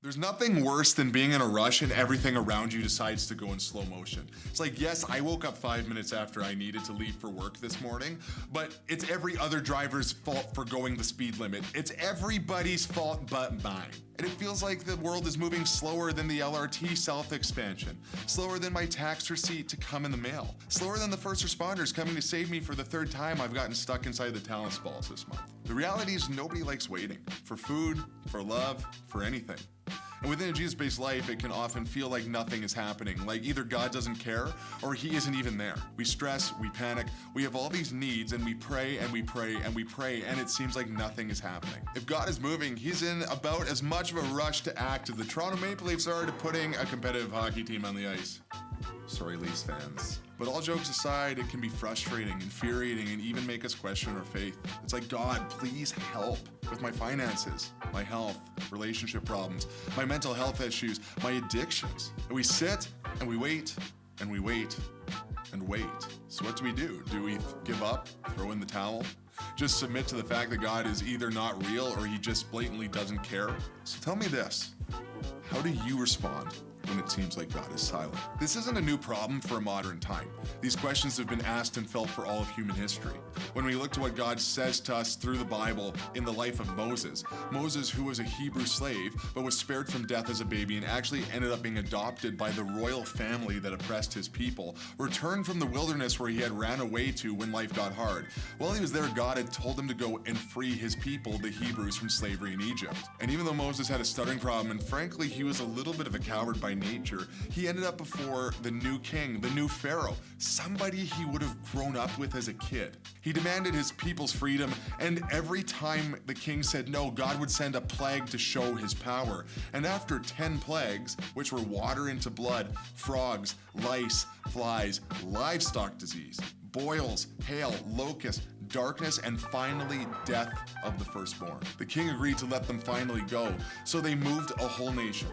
There's nothing worse than being in a rush and everything around you decides to go in slow motion. It's like, yes, I woke up 5 minutes after I needed to leave for work this morning, but it's every other driver's fault for going the speed limit. It's everybody's fault but mine. And it feels like the world is moving slower than the LRT South expansion, slower than my tax receipt to come in the mail, slower than the first responders coming to save me for the third time I've gotten stuck inside the talent balls this month. The reality is nobody likes waiting for food, for love, for anything. And within a Jesus-based life, it can often feel like nothing is happening, like either God doesn't care or he isn't even there. We stress, we panic, we have all these needs, and we pray and we pray and we pray, and it seems like nothing is happening. If God is moving, he's in about as much of a rush to act as the Toronto Maple Leafs are to putting a competitive hockey team on the ice. Sorry, Leafs fans. But all jokes aside, it can be frustrating, infuriating, and even make us question our faith. It's like, God, please help with my finances, my health, relationship problems, my mental health issues, my addictions. And we sit and we wait and we wait and wait. So what do? Do we give up, throw in the towel? Just submit to the fact that God is either not real or he just blatantly doesn't care? So tell me this, how do you respond when it seems like God is silent? This isn't a new problem for a modern time. These questions have been asked and felt for all of human history. When we look to what God says to us through the Bible in the life of Moses, who was a Hebrew slave but was spared from death as a baby and actually ended up being adopted by the royal family that oppressed his people, returned from the wilderness where he had ran away to when life got hard. While he was there, God had told him to go and free his people, the Hebrews, from slavery in Egypt. And even though Moses had a stuttering problem, and frankly he was a little bit of a coward by nature, he ended up before the new king, the new Pharaoh, somebody he would have grown up with as a kid. He demanded his people's freedom, and every time the king said no, God would send a plague to show his power. And after 10 plagues, which were water into blood, frogs, lice, flies, livestock disease, boils, hail, locusts, darkness, and finally death of the firstborn, the king agreed to let them finally go. So they moved a whole nation.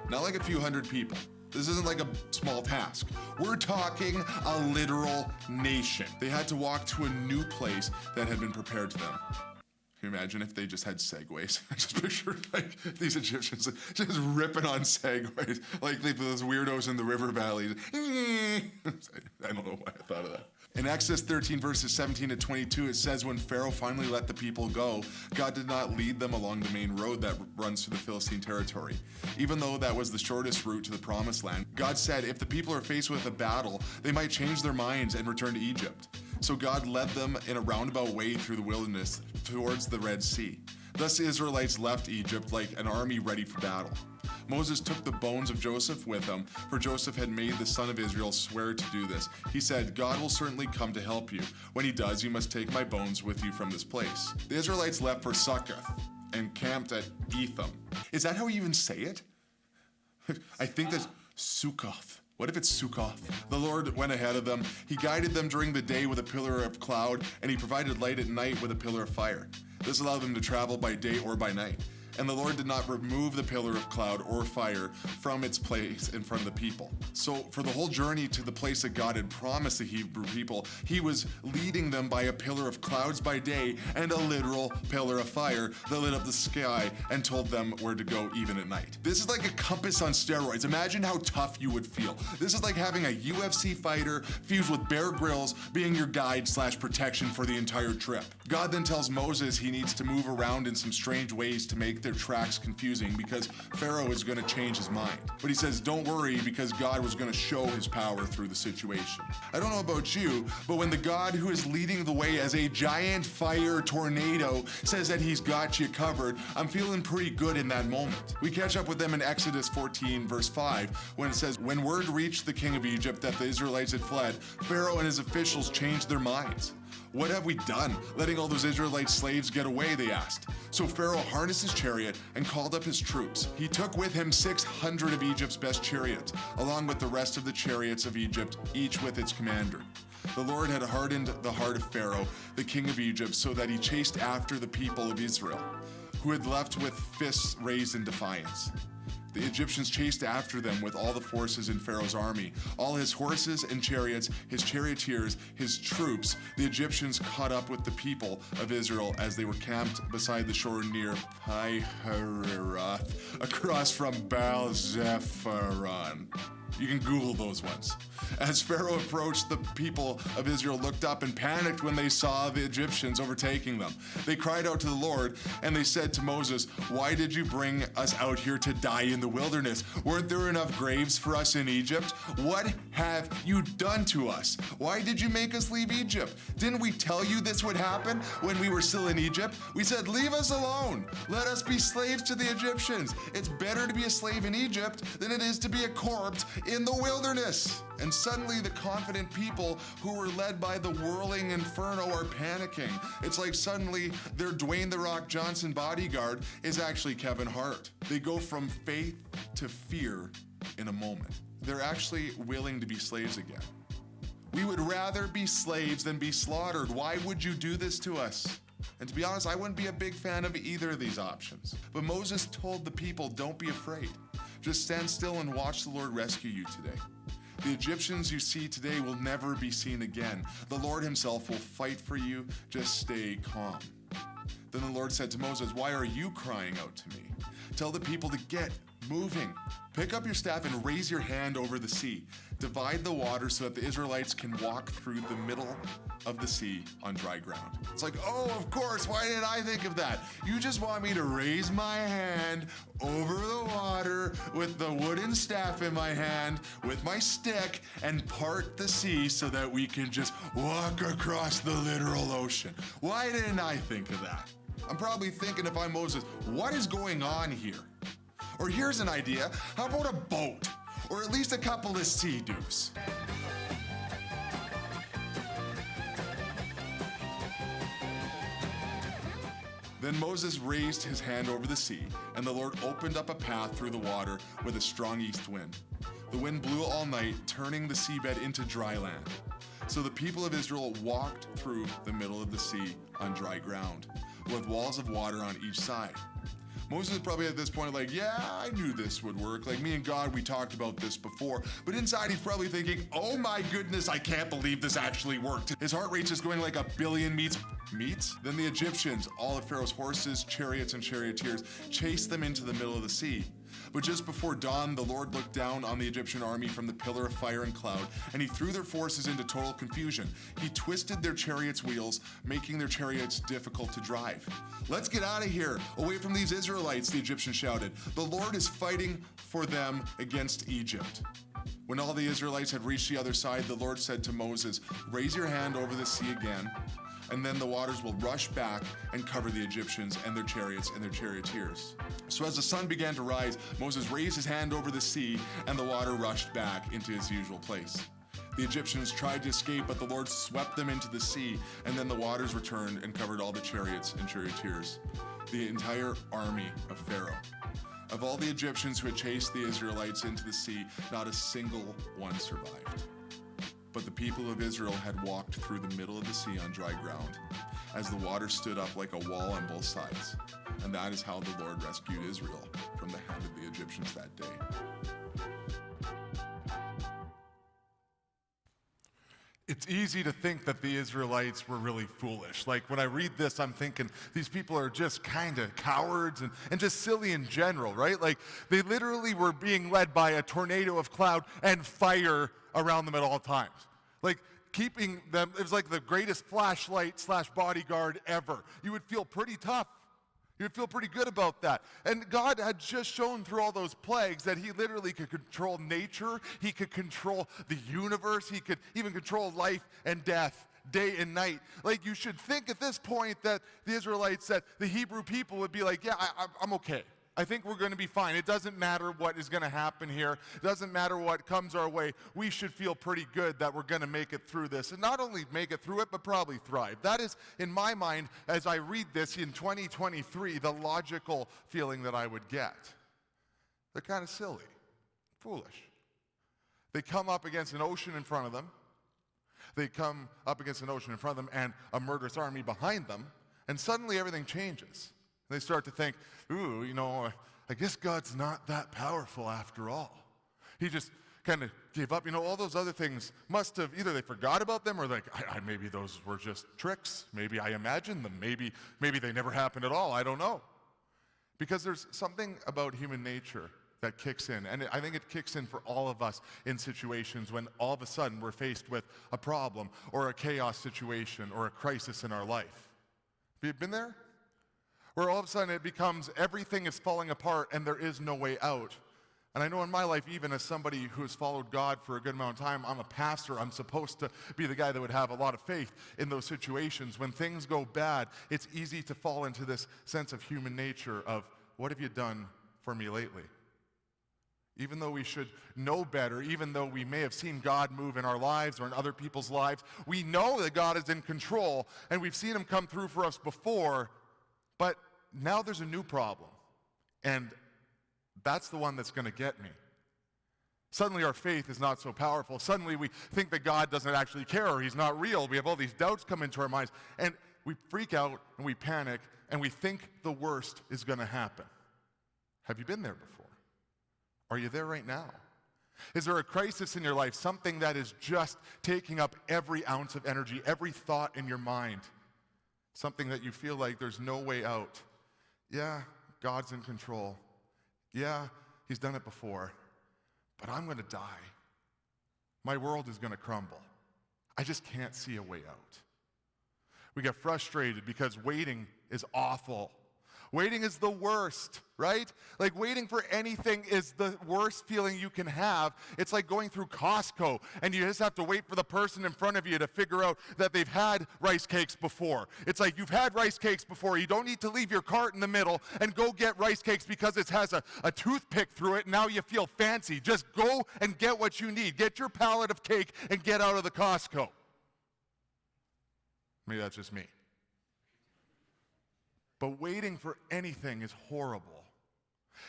Not like a few hundred people. This isn't like a small task. We're talking a literal nation. They had to walk to a new place that had been prepared to them. Can you imagine if they just had segways? I just picture like these Egyptians just ripping on segways, like those weirdos in the river valleys. I don't know why I thought of that. In Exodus 13 verses 17 to 22, it says when Pharaoh finally let the people go, God did not lead them along the main road that runs through the Philistine territory. Even though that was the shortest route to the promised land, God said if the people are faced with a battle, they might change their minds and return to Egypt. So God led them in a roundabout way through the wilderness towards the Red Sea. Thus the Israelites left Egypt like an army ready for battle. Moses took the bones of Joseph with him, for Joseph had made the son of Israel swear to do this. He said, God will certainly come to help you. When he does, you must take my bones with you from this place. The Israelites left for Succoth and camped at Etham. Is that how you even say it? I think that's Sukkoth. What if it's Sukkoth? The Lord went ahead of them. He guided them during the day with a pillar of cloud, and he provided light at night with a pillar of fire. This allowed them to travel by day or by night. And the Lord did not remove the pillar of cloud or fire from its place in front of the people. So for the whole journey to the place that God had promised the Hebrew people, he was leading them by a pillar of clouds by day and a literal pillar of fire that lit up the sky and told them where to go even at night. This is like a compass on steroids. Imagine how tough you would feel. This is like having a UFC fighter fused with Bear Grylls being your guide/protection for the entire trip. God then tells Moses he needs to move around in some strange ways to make their tracks confusing because Pharaoh is going to change his mind. But he says, don't worry, because God was going to show his power through the situation. I don't know about you, but when the God who is leading the way as a giant fire tornado says that he's got you covered, I'm feeling pretty good in that moment. We catch up with them in Exodus 14 verse 5 when it says, when word reached the king of Egypt that the Israelites had fled, Pharaoh and his officials changed their minds. What have we done, letting all those Israelite slaves get away, they asked. So Pharaoh harnessed his chariot and called up his troops. He took with him 600 of Egypt's best chariots, along with the rest of the chariots of Egypt, each with its commander. The Lord had hardened the heart of Pharaoh, the king of Egypt, so that he chased after the people of Israel, who had left with fists raised in defiance. The Egyptians chased after them with all the forces in Pharaoh's army, all his horses and chariots, his charioteers, his troops. The Egyptians caught up with the people of Israel as they were camped beside the shore near Pi-hahiroth, across from Baal-Zephon. You can Google those ones. As Pharaoh approached, the people of Israel looked up and panicked when they saw the Egyptians overtaking them. They cried out to the Lord, and they said to Moses, "Why did you bring us out here to die in the wilderness? Weren't there enough graves for us in Egypt? What have you done to us? Why did you make us leave Egypt? Didn't we tell you this would happen when we were still in Egypt? We said, 'Leave us alone. Let us be slaves to the Egyptians.' It's better to be a slave in Egypt than it is to be a corpse in the wilderness." And suddenly the confident people who were led by the whirling inferno are panicking. It's like suddenly their Dwayne "The Rock" Johnson bodyguard is actually Kevin Hart. They go from faith to fear in a moment. They're actually willing to be slaves again. We would rather be slaves than be slaughtered. Why would you do this to us? And to be honest, I wouldn't be a big fan of either of these options. But Moses told the people, "Don't be afraid. Just stand still and watch the Lord rescue you today. The Egyptians you see today will never be seen again. The Lord himself will fight for you. Just stay calm." Then the Lord said to Moses, "Why are you crying out to me? Tell the people to get moving. Pick up your staff and raise your hand over the sea. Divide the water so that the Israelites can walk through the middle of the sea on dry ground." It's like, oh, of course, why didn't I think of that? You just want me to raise my hand over the water with the wooden staff in my hand, with my stick, and part the sea so that we can just walk across the literal ocean. Why didn't I think of that? I'm probably thinking, if I'm Moses, what is going on here? Or here's an idea, how about a boat? Or at least a couple of sea-doos. Then Moses raised his hand over the sea, and the Lord opened up a path through the water with a strong east wind. The wind blew all night, turning the seabed into dry land. So the people of Israel walked through the middle of the sea on dry ground, with walls of water on each side. Moses is probably at this point like, yeah, I knew this would work. Like, me and God, we talked about this before. But inside he's probably thinking, oh my goodness, I can't believe this actually worked. His heart rate's just going like a billion meets? Then the Egyptians, all of Pharaoh's horses, chariots, and charioteers, chased them into the middle of the sea. But just before dawn, the Lord looked down on the Egyptian army from the pillar of fire and cloud, and he threw their forces into total confusion. He twisted their chariots' wheels, making their chariots difficult to drive. "Let's get out of here, away from these Israelites," the Egyptians shouted. "The Lord is fighting for them against Egypt." When all the Israelites had reached the other side, the Lord said to Moses, "Raise your hand over the sea again, and then the waters will rush back and cover the Egyptians and their chariots and their charioteers." So as the sun began to rise, Moses raised his hand over the sea, and the water rushed back into its usual place. The Egyptians tried to escape, but the Lord swept them into the sea, and then the waters returned and covered all the chariots and charioteers, the entire army of Pharaoh. Of all the Egyptians who had chased the Israelites into the sea, not a single one survived. But the people of Israel had walked through the middle of the sea on dry ground, as the water stood up like a wall on both sides. And that is how the Lord rescued Israel from the hand of the Egyptians that day. It's easy to think that the Israelites were really foolish. Like, when I read this, I'm thinking these people are just kind of cowards and just silly in general, right? Like, they literally were being led by a tornado of cloud and fire around them at all times. Like, keeping them, it was like the greatest flashlight / bodyguard ever. You would feel pretty tough. You would feel pretty good about that. And God had just shown through all those plagues that he literally could control nature, he could control the universe, he could even control life and death, day and night. Like, you should think at this point that the Israelites, that the Hebrew people would be like, yeah, I'm okay. I think we're going to be fine. It doesn't matter what is going to happen here. It doesn't matter what comes our way. We should feel pretty good that we're going to make it through this. And not only make it through it, but probably thrive. That is, in my mind, as I read this in 2023, the logical feeling that I would get. They're kind of silly, foolish. They come up against an ocean in front of them. They come up against an ocean in front of them and a murderous army behind them. And suddenly everything changes. They start to think, ooh, I guess God's not that powerful after all. He just kind of gave up. All those other things must have, either they forgot about them or maybe those were just tricks. Maybe I imagined them. Maybe they never happened at all. I don't know. Because there's something about human nature that kicks in. And I think it kicks in for all of us in situations when all of a sudden we're faced with a problem or a chaos situation or a crisis in our life. Have you been there? Where all of a sudden it becomes everything is falling apart and there is no way out. And I know in my life, even as somebody who has followed God for a good amount of time, I'm a pastor, I'm supposed to be the guy that would have a lot of faith in those situations. When things go bad, it's easy to fall into this sense of human nature of, what have you done for me lately? Even though we should know better, even though we may have seen God move in our lives or in other people's lives, we know that God is in control and we've seen him come through for us before, but now there's a new problem. And that's the one that's going to get me. Suddenly our faith is not so powerful. Suddenly we think that God doesn't actually care or he's not real. We have all these doubts come into our minds and we freak out and we panic and we think the worst is going to happen. Have you been there before? Are you there right now? Is there a crisis in your life, something that is just taking up every ounce of energy, every thought in your mind? Something that you feel like there's no way out. Yeah, God's in control. Yeah, he's done it before. But I'm going to die. My world is going to crumble. I just can't see a way out. We get frustrated because waiting is awful. Waiting is the worst, right? Like waiting for anything is the worst feeling you can have. It's like going through Costco and you just have to wait for the person in front of you to figure out that they've had rice cakes before. It's like you've had rice cakes before. You don't need to leave your cart in the middle and go get rice cakes because it has a toothpick through it and now you feel fancy. Just go and get what you need. Get your pallet of cake and get out of the Costco. Maybe that's just me. But waiting for anything is horrible.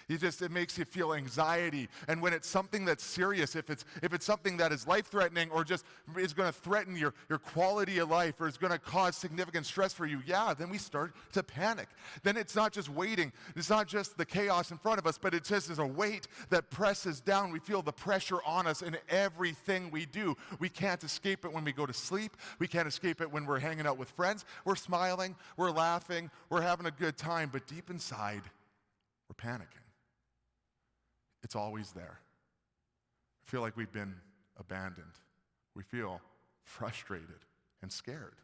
It makes you feel anxiety. And when it's something that's serious, if it's something that is life-threatening or just is going to threaten your quality of life or is going to cause significant stress for you, then we start to panic. Then it's not just waiting. It's not just the chaos in front of us, but it's just as a weight that presses down. We feel the pressure on us in everything we do. We can't escape it when we go to sleep. We can't escape it when we're hanging out with friends. We're smiling. We're laughing. We're having a good time. But deep inside, we're panicking. It's always there. I feel like we've been abandoned. We feel frustrated and scared.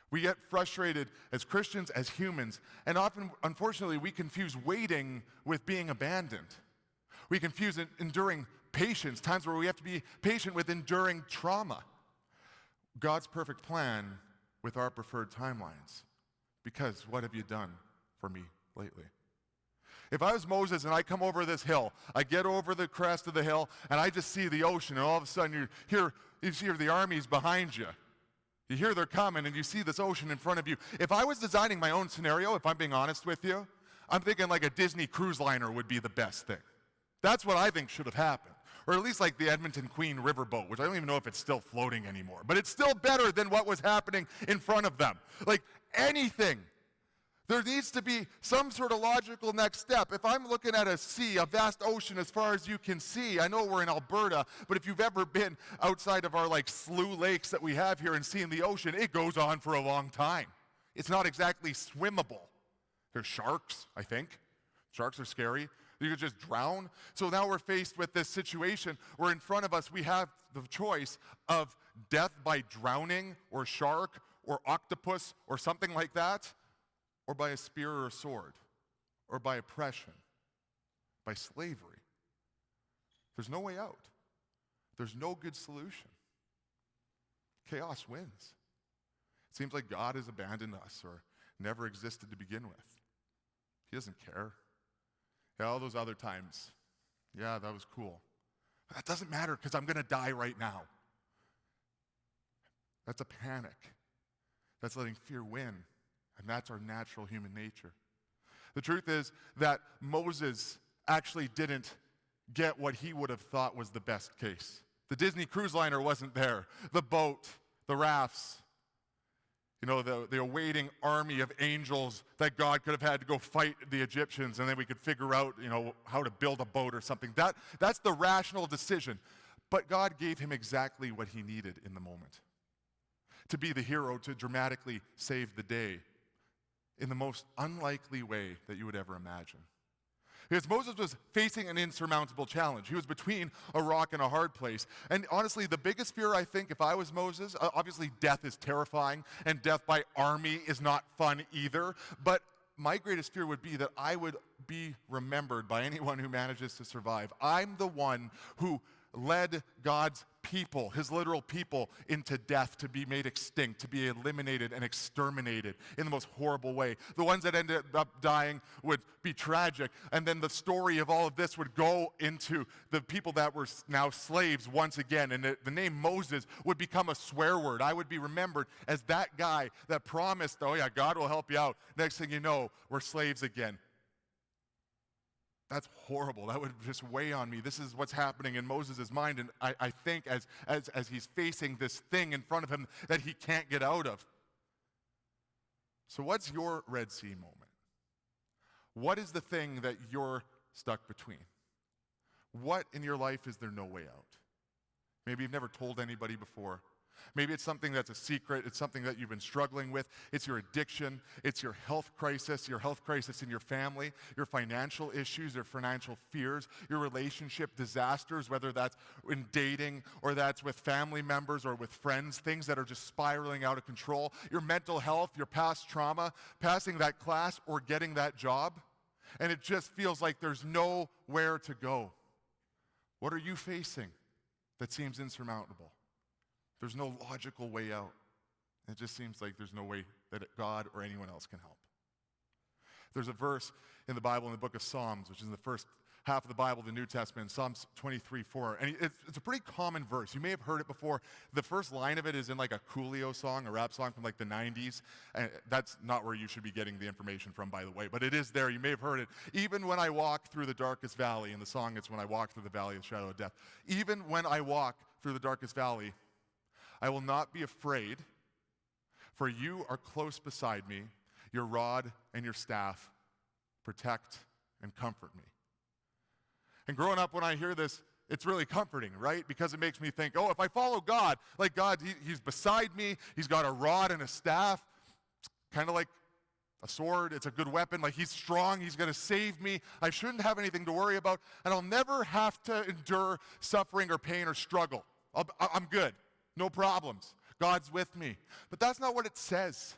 We get frustrated as Christians, as humans, and often, unfortunately, we confuse waiting with being abandoned. We confuse enduring patience, times where we have to be patient with enduring trauma. God's perfect plan with our preferred timelines. Because what have you done for me lately? If I was Moses and I come over this hill, I get over the crest of the hill, and I just see the ocean, and all of a sudden you hear the armies behind you. You hear they're coming, and you see this ocean in front of you. If I was designing my own scenario, if I'm being honest with you, I'm thinking like a Disney cruise liner would be the best thing. That's what I think should have happened. Or at least like the Edmonton Queen riverboat, which I don't even know if it's still floating anymore. But it's still better than what was happening in front of them. Like anything. There needs to be some sort of logical next step. If I'm looking at a sea, a vast ocean as far as you can see, I know we're in Alberta, but if you've ever been outside of our slough lakes that we have here and seen the ocean, it goes on for a long time. It's not exactly swimmable. There's sharks, I think. Sharks are scary. You could just drown. So now we're faced with this situation where in front of us we have the choice of death by drowning or shark or octopus or something like that, or by a spear or a sword, or by oppression, by slavery. There's no way out. There's no good solution. Chaos wins. It seems like God has abandoned us or never existed to begin with. He doesn't care. Yeah, all those other times, yeah, that was cool. But that doesn't matter because I'm going to die right now. That's a panic. That's letting fear win. And that's our natural human nature. The truth is that Moses actually didn't get what he would have thought was the best case. The Disney cruise liner wasn't there. The boat, the rafts. the awaiting army of angels that God could have had to go fight the Egyptians, and then we could figure out, how to build a boat or something. That's the rational decision. But God gave him exactly what he needed in the moment. To be the hero, to dramatically save the day in the most unlikely way that you would ever imagine. Because Moses was facing an insurmountable challenge. He was between a rock and a hard place. And honestly, the biggest fear, I think, if I was Moses, obviously death is terrifying, and death by army is not fun either. But my greatest fear would be that I would be remembered by anyone who manages to survive. I'm the one who led God's people, his literal people, into death, to be made extinct, to be eliminated and exterminated in the most horrible way. The ones that ended up dying would be tragic, and then the story of all of this would go into the people that were now slaves once again, and the name Moses would become a swear word. I would be remembered as that guy that promised, oh yeah, God will help you out. Next thing you know, we're slaves again. That's horrible. That would just weigh on me. This is what's happening in Moses' mind, and I think as he's facing this thing in front of him that he can't get out of. So what's your Red Sea moment? What is the thing that you're stuck between? What in your life is there no way out? Maybe you've never told anybody before. Maybe it's something that's a secret. It's something that you've been struggling with. It's your addiction. It's your health crisis in your family, your financial issues, your financial fears, your relationship disasters, whether that's in dating or that's with family members or with friends, things that are just spiraling out of control, your mental health, your past trauma, passing that class or getting that job, and it just feels like there's nowhere to go. What are you facing that seems insurmountable? There's no logical way out. It just seems like there's no way that God or anyone else can help. There's a verse in the Bible in the book of Psalms, which is in the first half of the Bible, the New Testament, Psalms 23:4. And it's a pretty common verse. You may have heard it before. The first line of it is in like a Coolio song, a rap song from like the 90s. And that's not where you should be getting the information from, by the way. But it is there. You may have heard it. Even when I walk through the darkest valley, in the song it's when I walk through the valley of the shadow of death. Even when I walk through the darkest valley, I will not be afraid, for you are close beside me. Your rod and your staff protect and comfort me. And growing up, when I hear this, it's really comforting, right? Because it makes me think, if I follow God, like God, he's beside me. He's got a rod and a staff. It's kind of like a sword. It's a good weapon. Like he's strong. He's going to save me. I shouldn't have anything to worry about. And I'll never have to endure suffering or pain or struggle. I'm good. No problems. God's with me. But that's not what it says.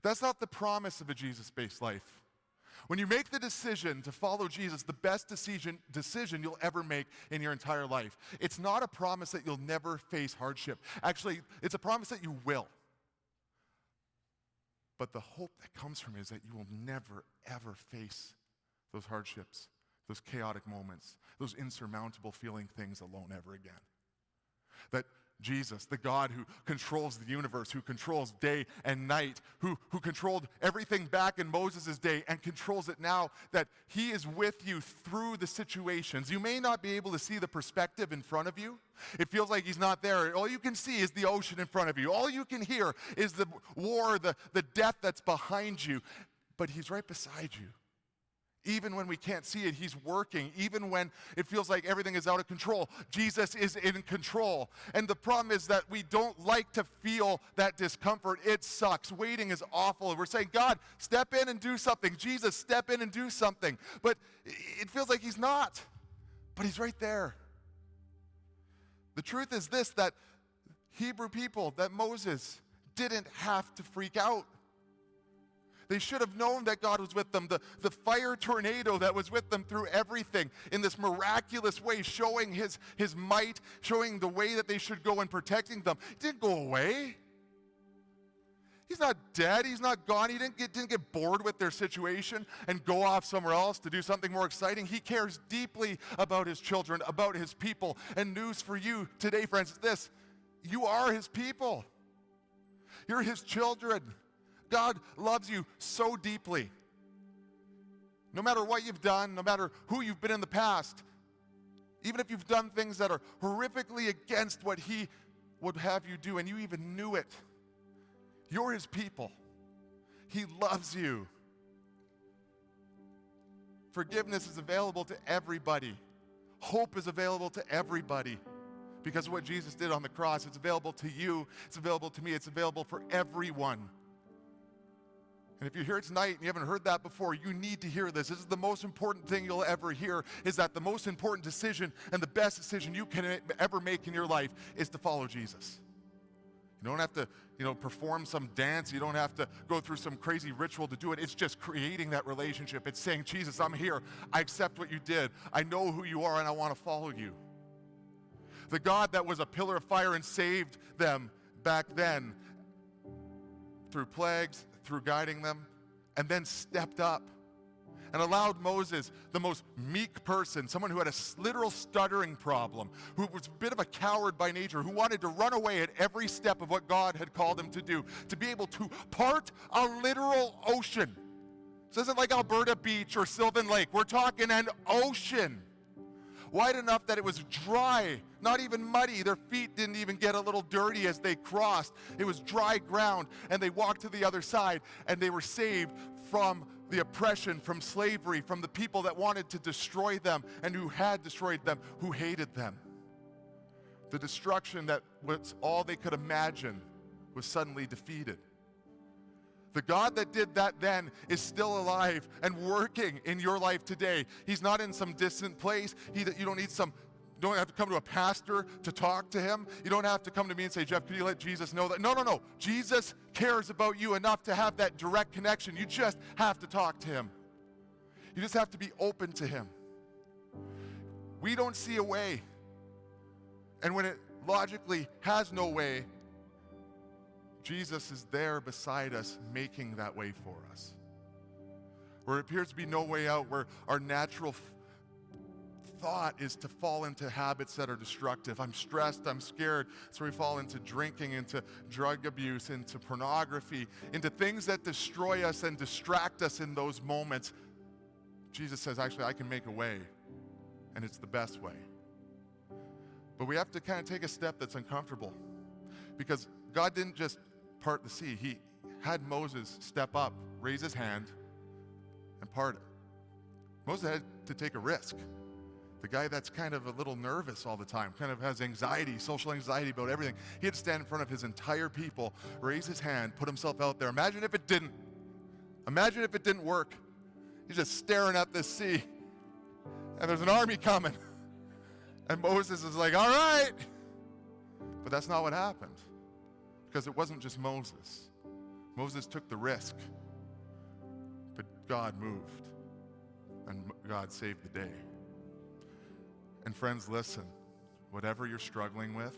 That's not the promise of a Jesus-based life. When you make the decision to follow Jesus, the best decision you'll ever make in your entire life, it's not a promise that you'll never face hardship. Actually, it's a promise that you will. But the hope that comes from it is that you will never, ever face those hardships, those chaotic moments, those insurmountable feeling things alone ever again. That Jesus, the God who controls the universe, who controls day and night, who controlled everything back in Moses' day and controls it now, that he is with you through the situations. You may not be able to see the perspective in front of you. It feels like he's not there. All you can see is the ocean in front of you. All you can hear is the war, the death that's behind you. But he's right beside you. Even when we can't see it, he's working. Even when it feels like everything is out of control, Jesus is in control. And the problem is that we don't like to feel that discomfort. It sucks. Waiting is awful. We're saying, God, step in and do something. Jesus, step in and do something. But it feels like he's not. But he's right there. The truth is this, that Hebrew people, that Moses didn't have to freak out. They should have known that God was with them. The fire tornado that was with them through everything in this miraculous way, showing his might, showing the way that they should go and protecting them. He didn't go away. He's not dead. He's not gone. He didn't get bored with their situation and go off somewhere else to do something more exciting. He cares deeply about his children, about his people. And news for you today, friends, is this. You are his people. You're his children. God loves you so deeply. No matter what you've done, no matter who you've been in the past, even if you've done things that are horrifically against what he would have you do and you even knew it, You're his people. He loves you. Forgiveness is available to everybody. Hope is available to everybody. Because of what Jesus did on the cross, it's available to you, it's available to me, it's available for everyone. And if you're here tonight and you haven't heard that before, you need to hear this. This is the most important thing you'll ever hear, is that the most important decision and the best decision you can ever make in your life is to follow Jesus. You don't have to, perform some dance. You don't have to go through some crazy ritual to do it. It's just creating that relationship. It's saying, Jesus, I'm here. I accept what you did. I know who you are, and I want to follow you. The God that was a pillar of fire and saved them back then through plagues, through guiding them, and then stepped up and allowed Moses, the most meek person, someone who had a literal stuttering problem, who was a bit of a coward by nature, who wanted to run away at every step of what God had called him to do, to be able to part a literal ocean. This isn't like Alberta Beach or Sylvan Lake. We're talking an ocean. Wide enough that it was dry, not even muddy. Their feet didn't even get a little dirty as they crossed. It was dry ground, and they walked to the other side, and they were saved from the oppression, from slavery, from the people that wanted to destroy them and who had destroyed them, who hated them. The destruction that was all they could imagine was suddenly defeated. The God that did that then is still alive and working in your life today. He's not in some distant place. You don't have to come to a pastor to talk to him. You don't have to come to me and say, Jeff, could you let Jesus know that? No. Jesus cares about you enough to have that direct connection. You just have to talk to him. You just have to be open to him. We don't see a way. And when it logically has no way, Jesus is there beside us, making that way for us. Where it appears to be no way out, where our natural thought is to fall into habits that are destructive. I'm stressed, I'm scared, so we fall into drinking, into drug abuse, into pornography, into things that destroy us and distract us in those moments. Jesus says, actually, I can make a way, and it's the best way. But we have to kind of take a step that's uncomfortable, because God didn't just part the sea. He had Moses step up, raise his hand, and part it. Moses had to take a risk. The guy that's kind of a little nervous all the time, kind of has anxiety, social anxiety about everything. He had to stand in front of his entire people, raise his hand, put himself out there. Imagine if it didn't. Imagine if it didn't work. He's just staring at this sea, and there's an army coming. And Moses is like, all right. But that's not what happened. Because it wasn't just Moses. Moses took the risk, but God moved, and God saved the day. And friends, listen, whatever you're struggling with,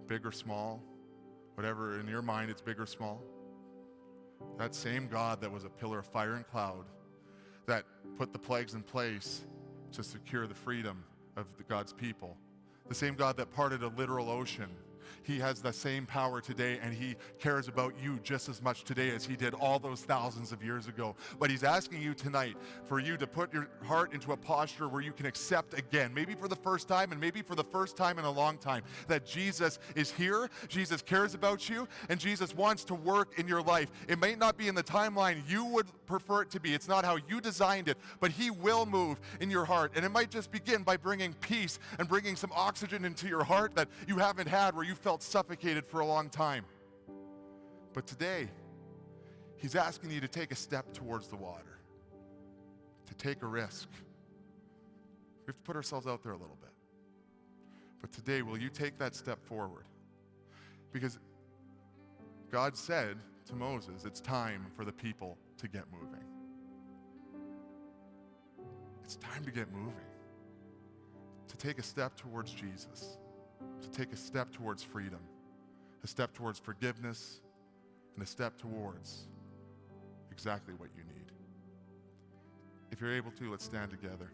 big or small, whatever in your mind it's big or small, that same God that was a pillar of fire and cloud, that put the plagues in place to secure the freedom of God's people, the same God that parted a literal ocean, he has the same power today, and he cares about you just as much today as he did all those thousands of years ago. But he's asking you tonight for you to put your heart into a posture where you can accept again, maybe for the first time and maybe for the first time in a long time, that Jesus is here, Jesus cares about you, and Jesus wants to work in your life. It may not be in the timeline you would prefer it to be. It's not how you designed it, but he will move in your heart. And it might just begin by bringing peace and bringing some oxygen into your heart that you haven't had, where you felt suffocated for a long time. But today, he's asking you to take a step towards the water, to take a risk. We have to put ourselves out there a little bit. But today, will you take that step forward? Because God said to Moses, it's time for the people to get moving. It's time to get moving, to take a step towards Jesus, to take a step towards freedom, a step towards forgiveness, and a step towards exactly what you need. If you're able to, let's stand together.